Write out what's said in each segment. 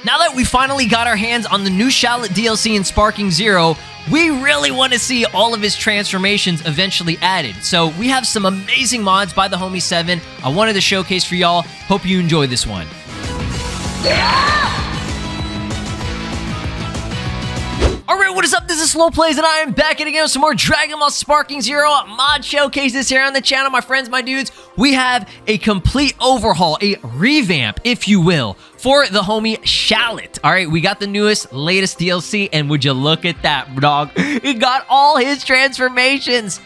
Now that we finally got our hands on the new Shallot DLC in Sparking Zero, we really want to see all of his transformations eventually added. So we have some amazing mods by the homie 7 I wanted to showcase for y'all. Hope you enjoy this one. Alright, what is up? This is SLOplays, and I am back again with some more Dragon Ball Sparking Zero mod showcases here on the channel, my friends, my dudes. We have a complete overhaul, a revamp, if you will, for the homie Shallot. Alright, we got the latest DLC, and would you look at that, dog? He got all his transformations.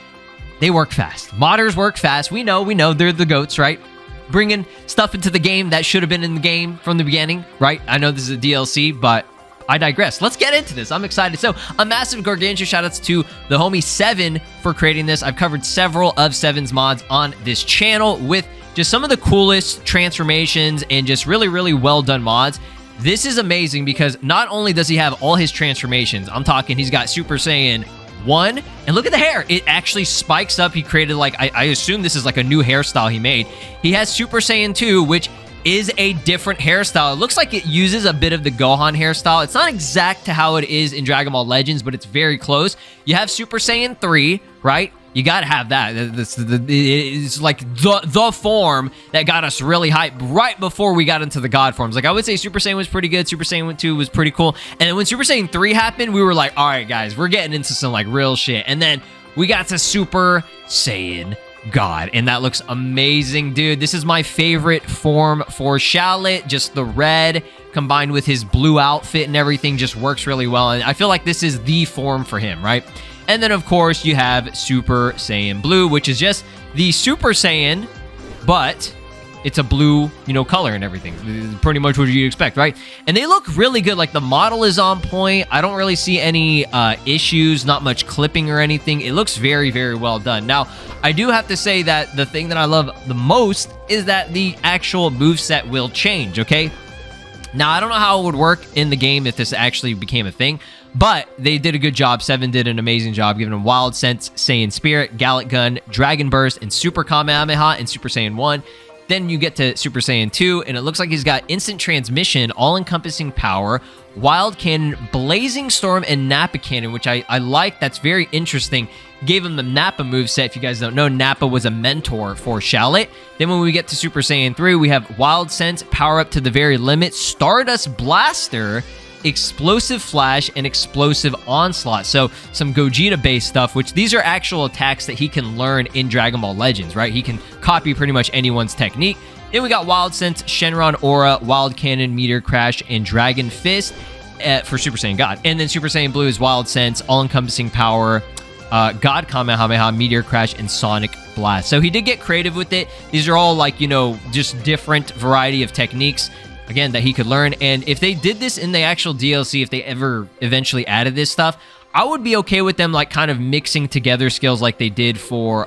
They work fast. Modders work fast. We know, they're the goats, right? Bringing stuff into the game that should have been in the game from the beginning, right? I know this is a DLC, but I digress. Let's get into this. I'm excited. So, a massive gargantuan shoutouts to the homie 7 for creating this. I've covered several of 7's mods on this channel with just some of the coolest transformations and just really, really well done mods. This is amazing because not only does he have all his transformations, I'm talking he's got Super Saiyan 1, and look at the hair. It actually spikes up. He created, like, I assume this is like a new hairstyle he made. He has Super Saiyan 2, which is a different hairstyle. It looks like it uses a bit of the Gohan hairstyle. It's not exact to how it is in Dragon Ball Legends, but it's very close. You have Super Saiyan 3, right? You gotta have that. It's like the form that got us really hyped right before we got into the God forms. Like, I would say Super Saiyan was pretty good. Super Saiyan 2 was pretty cool. And then when Super Saiyan 3 happened, we were like, all right, guys, we're getting into some, like, real shit. And then we got to Super Saiyan God, and that looks amazing, dude. This is my favorite form for Shallot. Just the red combined with his blue outfit and everything just works really well, and I feel like this is the form for him, right? And then, of course, you have Super Saiyan Blue, which is just the Super Saiyan, but it's a blue, color and everything. Pretty much what you'd expect, right? And they look really good. Like, the model is on point. I don't really see any issues, not much clipping or anything. It looks very, very well done. Now, I do have to say that the thing that I love the most is that the actual moveset will change, okay? Now, I don't know how it would work in the game if this actually became a thing, but they did a good job. 7 did an amazing job, giving him Wild Sense, Saiyan Spirit, Gallic Gun, Dragon Burst, and Super Kamehameha in Super Saiyan 1. Then you get to Super Saiyan 2, and it looks like he's got Instant Transmission, All-Encompassing Power, Wild Cannon, Blazing Storm, and Nappa Cannon, which I like. That's very interesting. Gave him the Nappa moveset. If you guys don't know, Nappa was a mentor for Shallot. Then when we get to Super Saiyan 3, we have Wild Sense, Power Up to the Very Limit, Stardust Blaster, Explosive Flash, and Explosive Onslaught. So some Gogeta-based stuff, which these are actual attacks that he can learn in Dragon Ball Legends, right? He can copy pretty much anyone's technique. Then we got Wild Sense, Shenron Aura, Wild Cannon, Meteor Crash, and Dragon Fist for Super Saiyan God. And then Super Saiyan Blue is Wild Sense, All-Encompassing Power, God Kamehameha, Meteor Crash, and Sonic Blast. So he did get creative with it. These are all, like, just different variety of techniques, again, that he could learn. And if they did this in the actual DLC, if they ever eventually added this stuff, I would be okay with them, like, kind of mixing together skills like they did for,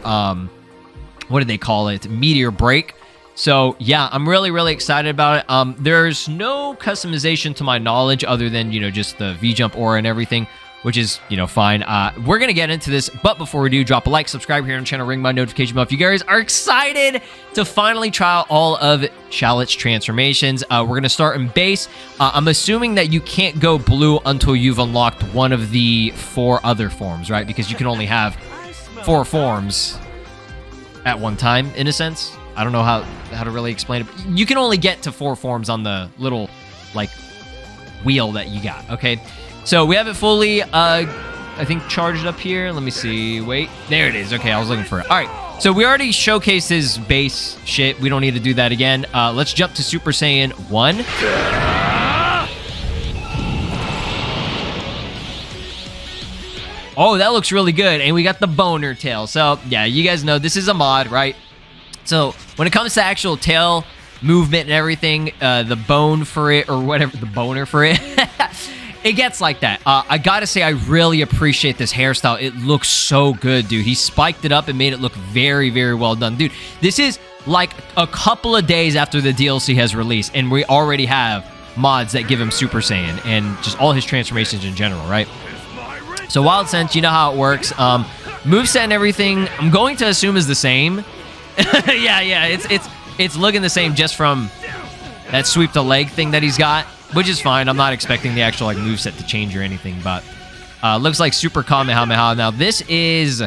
what did they call it? Meteor Break. So, yeah, I'm really, really excited about it. There's no customization to my knowledge other than, just the V-Jump aura and everything, which is, fine. We're going to get into this, but before we do, drop a like, subscribe here on the channel, ring my notification bell if you guys are excited to finally try all of Shallot's transformations. We're going to start in base. I'm assuming that you can't go blue until you've unlocked one of the 4 other forms, right? Because you can only have 4 forms at one time, in a sense. I don't know how to really explain it. You can only get to 4 forms on the little, like, wheel that you got, okay? So we have it fully, I think, charged up here. Let me see. Wait. There it is. Okay, I was looking for it. All right. So we already showcased his base shit. We don't need to do that again. Let's jump to Super Saiyan 1. Oh, that looks really good. And we got the boner tail. So, yeah, you guys know this is a mod, right? So when it comes to actual tail movement and everything, the bone for it, or whatever, the boner for it, it gets like that. I gotta say, I really appreciate this hairstyle. It looks so good, dude. He spiked it up and made it look very, very well done. Dude, this is like a couple of days after the DLC has released, and we already have mods that give him Super Saiyan and just all his transformations in general, right? So Wild Sense, you know how it works. Moveset and everything, I'm going to assume is the same. yeah, it's looking the same just from that sweep the leg thing that he's got. which is fine. I'm not expecting the actual like moveset to change or anything, but looks like Super Kamehameha. Now, this is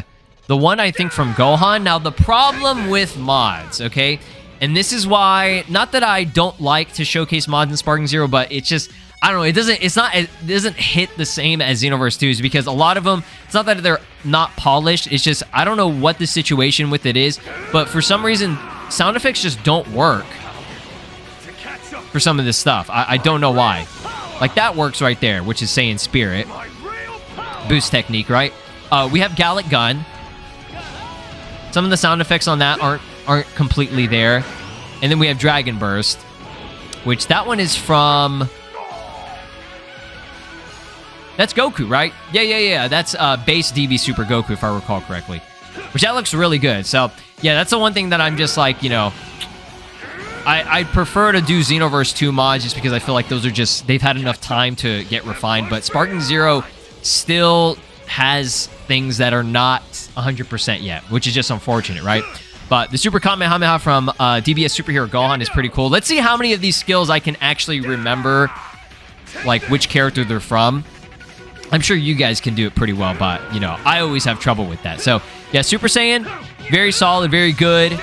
the one, I think, from Gohan. Now, the problem with mods, okay? And this is why, not that I don't like to showcase mods in Sparking Zero, but it's just, I don't know, it doesn't hit the same as Xenoverse 2's, because a lot of them, it's not that they're not polished, it's just, I don't know what the situation with it is, but for some reason, sound effects just don't work for some of this stuff. I don't know why. Like, that works right there, which is Saiyan Spirit. Boost technique, right? We have Gallic Gun. Some of the sound effects on that aren't completely there. And then we have Dragon Burst, which that one is from... That's Goku, right? Yeah. That's base DB Super Goku, if I recall correctly. Which, that looks really good. So, yeah, that's the one thing that I'm just like, you know... I'd prefer to do Xenoverse 2 mods just because I feel like those are just... They've had enough time to get refined. But Sparking Zero still has things that are not 100% yet, which is just unfortunate, right? But the Super Kamehameha from DBS Superhero Gohan is pretty cool. Let's see how many of these skills I can actually remember, like, which character they're from. I'm sure you guys can do it pretty well, but, you know, I always have trouble with that. So, yeah, Super Saiyan, very solid, very good.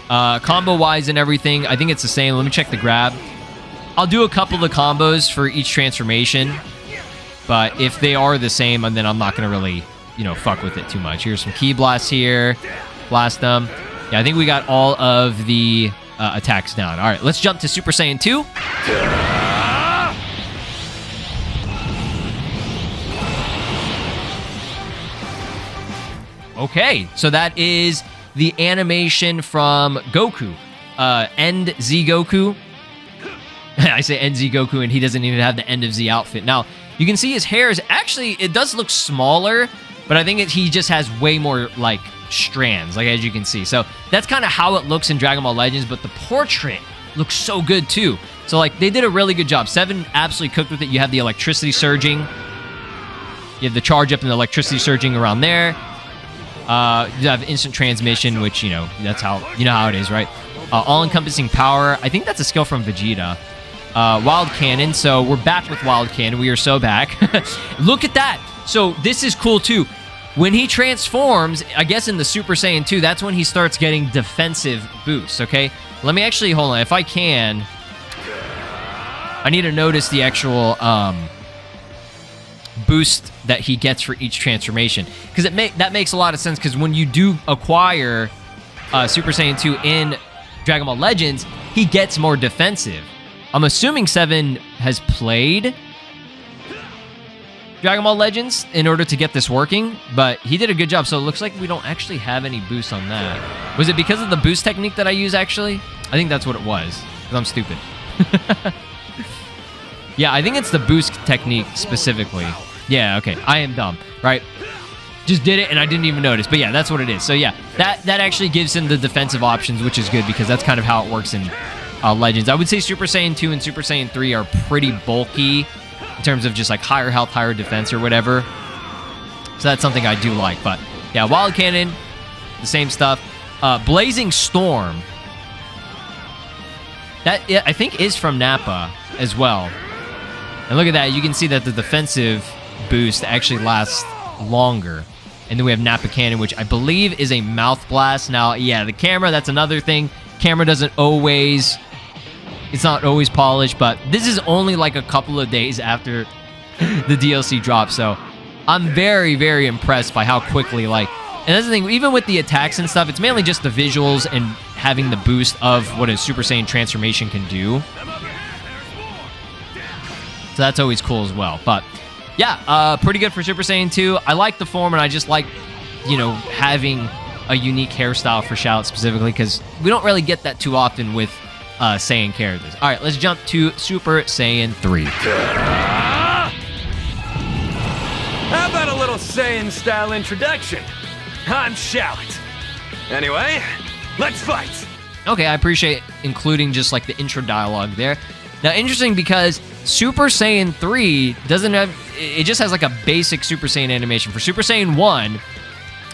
Combo-wise and everything, I think it's the same. Let me check the grab. I'll do a couple of combos for each transformation, but if they are the same, then I'm not going to really, you know, fuck with it too much. Here's some Ki Blasts here. Blast them. Yeah, I think we got all of the attacks down. All right, let's jump to Super Saiyan 2. Okay, so that is the animation from Goku. End Z Goku. I say End Z Goku, and he doesn't even have the End of Z outfit. Now, you can see his hair is actually, it does look smaller, but I think he just has way more, like, strands, like, as you can see. So that's kind of how it looks in Dragon Ball Legends, but the portrait looks so good, too. So, like, they did a really good job. 7 absolutely cooked with it. You have the electricity surging. You have the charge up and the electricity surging around there. You have instant transmission, which, you know, that's how, you know how it is, right? All-encompassing power. I think that's a skill from Vegeta. Wild Cannon. So we're back with Wild Cannon. We are so back. Look at that. So this is cool, too. When he transforms, I guess in the Super Saiyan 2, that's when he starts getting defensive boosts, okay? Let me actually, hold on. If I can, I need to notice the actual... boost that he gets for each transformation, because that makes a lot of sense, because when you do acquire Super Saiyan 2 in Dragon Ball Legends, he gets more defensive. I'm assuming 7 has played Dragon Ball Legends in order to get this working, but he did a good job. So it looks like we don't actually have any boost on that. Was it because of the boost technique that I use, actually? I think that's what it was, because I'm stupid. Yeah, I think it's the boost technique specifically. Yeah, okay. I am dumb, right? Just did it, and I didn't even notice. But yeah, that's what it is. So yeah, that actually gives him the defensive options, which is good, because that's kind of how it works in Legends. I would say Super Saiyan 2 and Super Saiyan 3 are pretty bulky in terms of just like higher health, higher defense, or whatever. So that's something I do like. But yeah, Wild Cannon, the same stuff. Blazing Storm. That, yeah, I think, is from Nappa as well. And look at that. You can see that the defensive boost actually lasts longer. And then we have Nappa Cannon, which I believe is a mouth blast. Now, yeah, the camera, that's another thing. Camera doesn't always... It's not always polished, but this is only like a couple of days after the DLC drops. So I'm very, very impressed by how quickly, like... And that's the thing, even with the attacks and stuff, it's mainly just the visuals and having the boost of what a Super Saiyan transformation can do. So that's always cool as well. But yeah, pretty good for Super Saiyan 2. I like the form, and I just like, you know, having a unique hairstyle for Shallot specifically, because we don't really get that too often with Saiyan characters. All right, let's jump to Super Saiyan 3. How about a little Saiyan-style introduction? I'm Shallot. Anyway, let's fight. Okay, I appreciate including just like the intro dialogue there. Now, interesting, because Super Saiyan 3 doesn't have... It just has like a basic Super Saiyan animation. For Super Saiyan 1,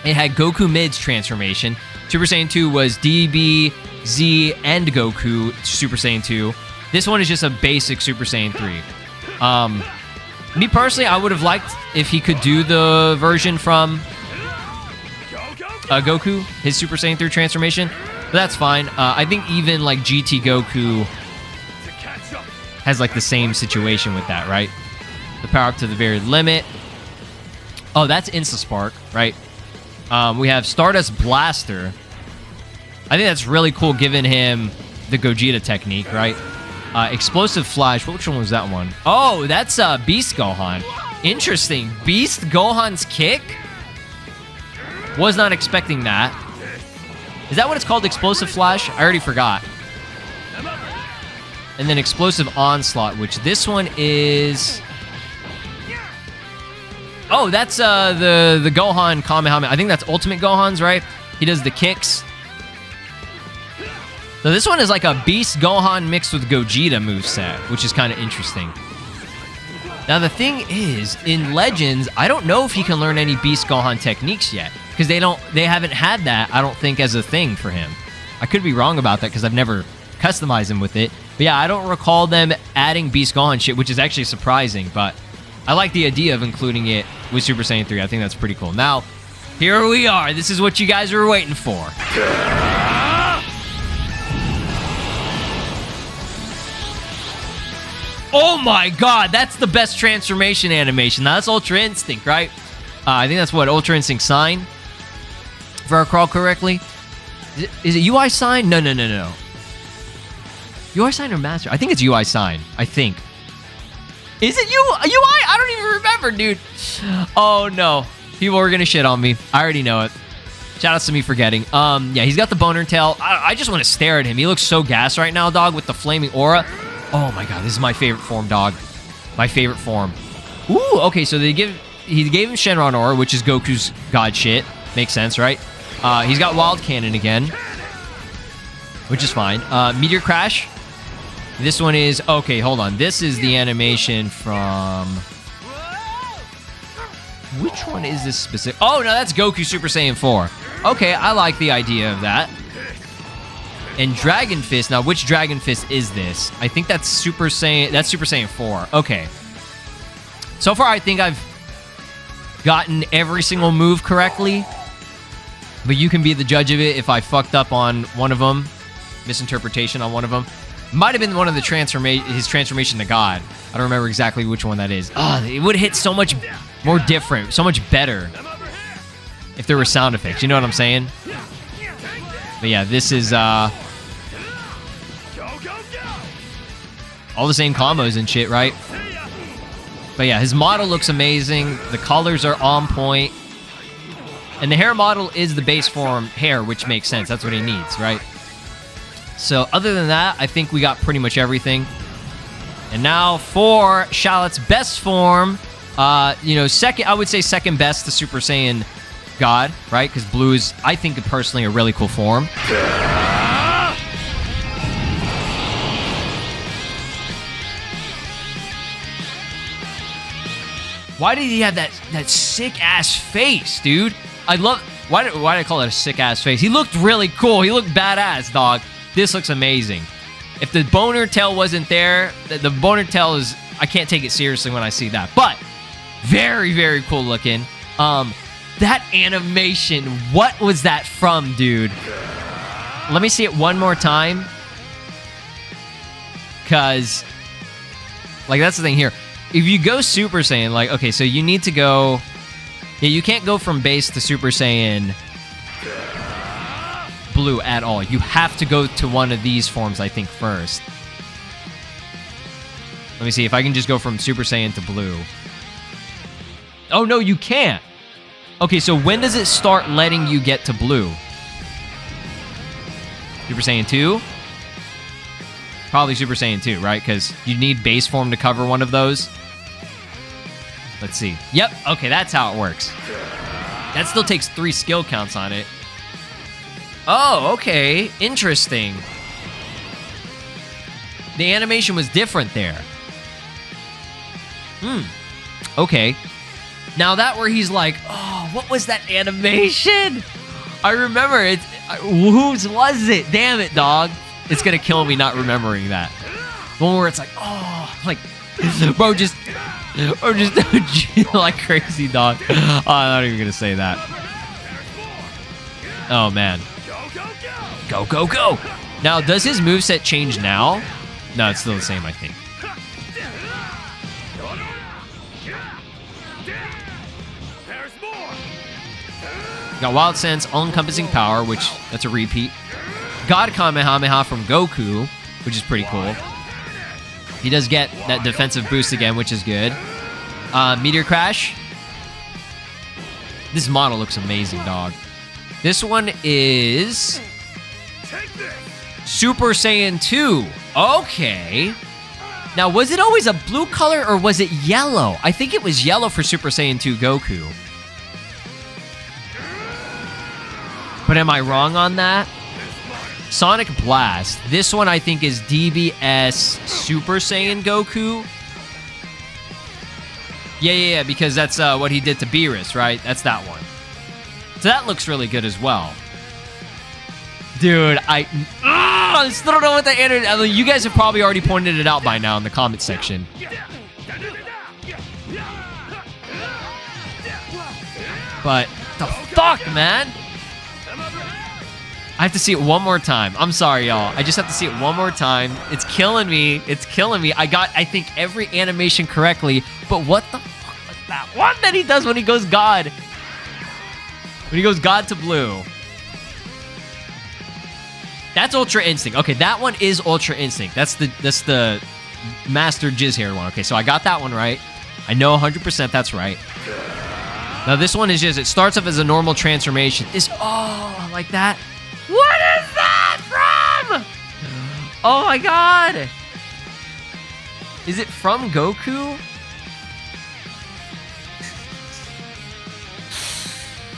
it had Goku Mid's transformation. Super Saiyan 2 was DB, Z, and Goku Super Saiyan 2. This one is just a basic Super Saiyan 3. Me personally, I would have liked if he could do the version from Goku, his Super Saiyan 3 transformation, but that's fine. I think even like GT Goku has like the same situation with that, right? The power up to the very limit. Oh, that's Insta-Spark, right? We have Stardust Blaster. I think that's really cool, giving him the Gogeta technique, right? Explosive Flash. Which one was that one? Oh, that's Beast Gohan. Interesting. Beast Gohan's kick? Was not expecting that. Is that what it's called? Explosive Flash? I already forgot. And then Explosive Onslaught, which this one is... Oh, that's the Gohan Kamehameha. I think that's Ultimate Gohan's, right? He does the kicks. So this one is like a Beast Gohan mixed with Gogeta moveset, which is kind of interesting. Now, the thing is, in Legends, I don't know if he can learn any Beast Gohan techniques yet, because they haven't had that, I don't think, as a thing for him. I could be wrong about that, because I've never customized him with it. But yeah, I don't recall them adding Beast Gohan shit, which is actually surprising, but I like the idea of including it with Super Saiyan 3. I think that's pretty cool. Now, here we are. This is what you guys were waiting for. Oh my god, that's the best transformation animation. Now, that's Ultra Instinct, right? I think that's what, Ultra Instinct Sign? If I recall correctly. Is it UI Sign? No. UI Sign or Master? I think it's UI Sign. I think. Is it UI? I don't even remember, dude. Oh, no. People are going to shit on me. I already know it. Shoutouts to me forgetting. Yeah, he's got the boner tail. I just want to stare at him. He looks so gas right now, dog, with the flaming aura. Oh my god, this is my favorite form, dog. My favorite form. Ooh, okay, so he gave him Shenron Aura, which is Goku's god shit. Makes sense, right? He's got Wild Cannon again, which is fine. Meteor Crash. This one is... Okay, hold on. This is the animation from... Which one is this specific? Oh, no, that's Goku Super Saiyan 4. Okay, I like the idea of that. And Dragon Fist. Now, which Dragon Fist is this? I think that's Super Saiyan... That's Super Saiyan 4. Okay. So far, I think I've gotten every single move correctly. But you can be the judge of it if I fucked up on one of them. Misinterpretation on one of them. Might have been one of the his transformation to God. I don't remember exactly which one that is. It would hit so much more different, so much better if there were sound effects. You know what I'm saying? But yeah, this is all the same combos and shit, right? But yeah, his model looks amazing. The colors are on point. And the hair model is the base form hair, which makes sense. That's what he needs, right? So other than that, I think we got pretty much everything. And now for Shallot's best form, second, I would say second best to Super Saiyan God, right? Because Blue is, I think, personally a really cool form. Why did he have that sick-ass face, dude? I love... Why did I call it a sick-ass face? He looked really cool. He looked badass, dog. This looks amazing. If the boner tail wasn't there, the boner tail is... I can't take it seriously when I see that. But, very, very cool looking. That animation, what was that from, dude? Let me see it one more time. Because, like, that's the thing here. If you go Super Saiyan, like, okay, so you need to go... Yeah, you can't go from base to Super Saiyan Blue at all. You have to go to one of these forms, I think, first. Let me see if I can just go from Super Saiyan to Blue. Oh, no, you can't. Okay, so when does it start letting you get to Blue? Super Saiyan 2? Probably Super Saiyan 2, right? Because you need base form to cover one of those. Let's see. Yep, okay, that's how it works. That still takes 3 skill counts on it. Oh, okay. Interesting. The animation was different there. Okay. Now that where he's like, oh, what was that animation? I remember it. Whose was it? Damn it, dog. It's going to kill me not remembering that. The one where it's like, oh, like, bro, just like crazy, dog. Oh, I'm not even gonna say that. Oh man. Go, go, go! Now, does his moveset change now? No, it's still the same, I think. Got Wild Sense, All-Encompassing Power, which, that's a repeat. God Kamehameha from Goku, which is pretty cool. He does get that defensive boost again, which is good. Meteor Crash. This model looks amazing, dog. This one is Super Saiyan 2. Okay. Now, was it always a blue color or was it yellow? I think it was yellow for Super Saiyan 2 Goku. But am I wrong on that? Sonic Blast. This one I think is DBS Super Saiyan Goku. Yeah, because that's what he did to Beerus, right? That's that one. So that looks really good as well. Dude, I still don't know what the answer. I mean, you guys have probably already pointed it out by now in the comment section. But the fuck, man? I have to see it one more time. I'm sorry, y'all. I just have to see it one more time. It's killing me. It's killing me. I got, I think, every animation correctly. But what the fuck was that one that he does when he goes God? When he goes God to blue. That's Ultra Instinct. Okay, that one is Ultra Instinct. That's the Master Jizz Hair one. Okay, so I got that one right. I know 100% that's right. Now this one is just, it starts off as a normal transformation. This, oh, like that. What is that from? Oh my god. Is it from Goku?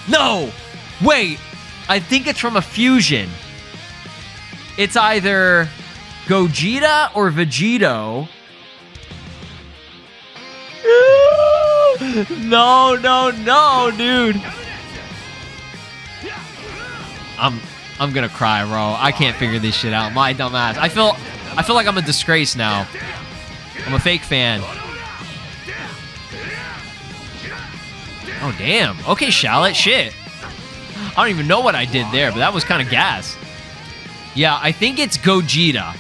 No! Wait, I think it's from a fusion. It's either Gogeta or Vegito. No, dude. I'm gonna cry, bro. I can't figure this shit out. My dumb ass. I feel like I'm a disgrace now. I'm a fake fan. Oh, damn. Okay, Shallot, shit. I don't even know what I did there, but that was kind of gas. Yeah, I think it's Gogeta.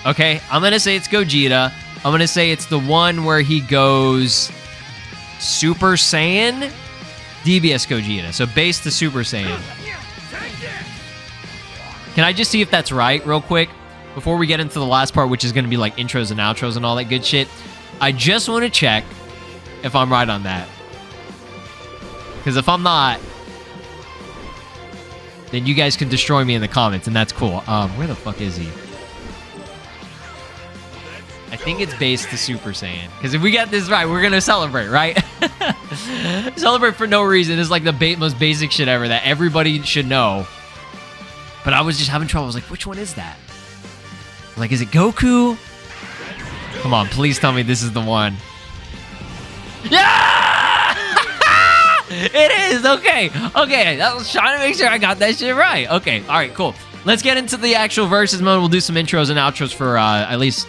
Okay, I'm gonna say it's Gogeta. I'm gonna say it's the one where he goes Super Saiyan, DBS Gogeta. So base to Super Saiyan. Can I just see if that's right real quick? Before we get into the last part, which is gonna be like intros and outros and all that good shit. I just want to check if I'm right on that. Because if I'm not, then you guys can destroy me in the comments, and that's cool. Where the fuck is he? I think it's based to Super Saiyan. Because if we get this right, we're going to celebrate, right? Celebrate for no reason. It's like the most basic shit ever that everybody should know. But I was just having trouble. I was like, which one is that? Like, is it Goku? Come on, please tell me this is the one. Yeah! It is! Okay. I was trying to make sure I got that shit right. Okay. All right, cool. Let's get into the actual versus mode. We'll do some intros and outros for at least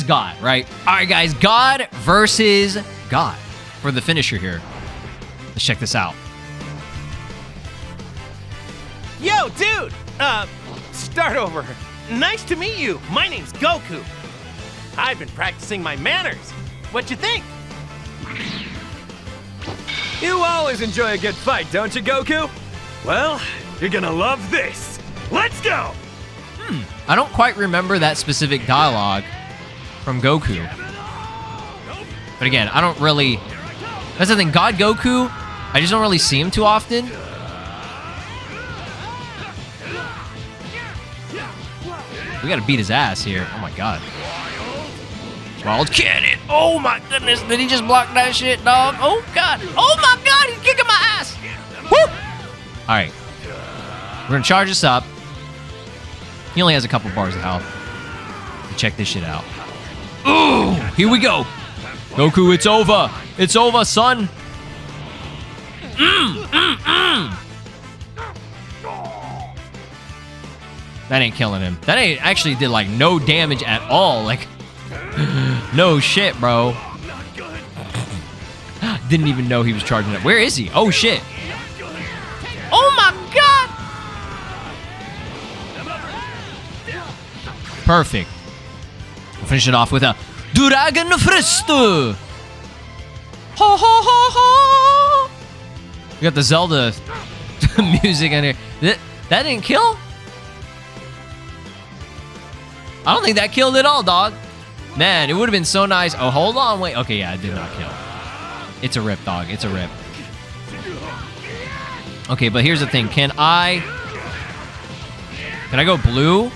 God, right? All right, guys. God versus God for the finisher here. Let's check this out. Yo, dude! Start over. Nice to meet you. My name's Goku. I've been practicing my manners. What you think? You always enjoy a good fight, don't you, Goku? Well, you're gonna love this. Let's go! I don't quite remember that specific dialogue from Goku. But again, I don't really... That's the thing, God Goku, I just don't really see him too often. We gotta beat his ass here. Oh my god. Wild Cannon! Oh my goodness, did he just block that shit, dog? Oh god! Oh my god, he's kicking my ass! Woo! Alright. We're gonna charge this up. He only has a couple bars of health. Check this shit out. Ooh! Here we go! Goku, it's over! It's over, son! That ain't killing him. That ain't actually did like no damage at all. Like, No shit, bro. Didn't even know he was charging up. Where is he? Oh, shit. Oh, my God. Perfect. We'll finish it off with a Dragon Frist. Ho, ho, ho, ho. We got the Zelda music in here. That didn't kill? I don't think that killed at all, dog. Man, it would have been so nice. Oh, hold on, wait. Okay, yeah, it did not kill. It's a rip, dog. It's a rip. Okay, but here's the thing. Can I go blue?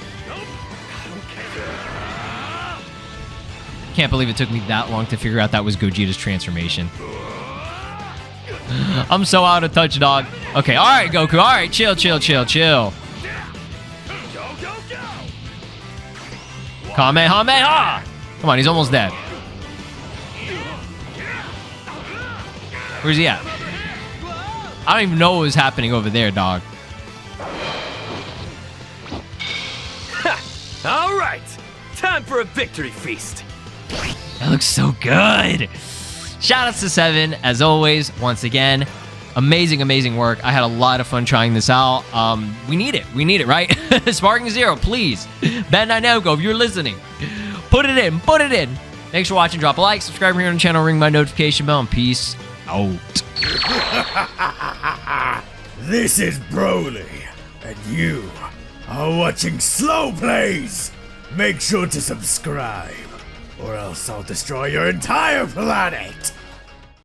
Can't believe it took me that long to figure out that was Gogeta's transformation. I'm so out of touch, dog. Okay, all right, Goku. All right, chill, chill, chill, chill. Kamehameha! Come on, he's almost dead. Where's he at? I don't even know what was happening over there, dog. All right, time for a victory feast. That looks so good. Shoutouts to Seven, as always, once again. Amazing, amazing work. I had a lot of fun trying this out. We need it. We need it, right? Sparking Zero, please. Bandai Namco, if you're listening, put it in. Put it in. Thanks for watching. Drop a like, subscribe here on the channel, ring my notification bell, and peace out. This is Broly, and you are watching SLOplays. Make sure to subscribe, or else I'll destroy your entire planet.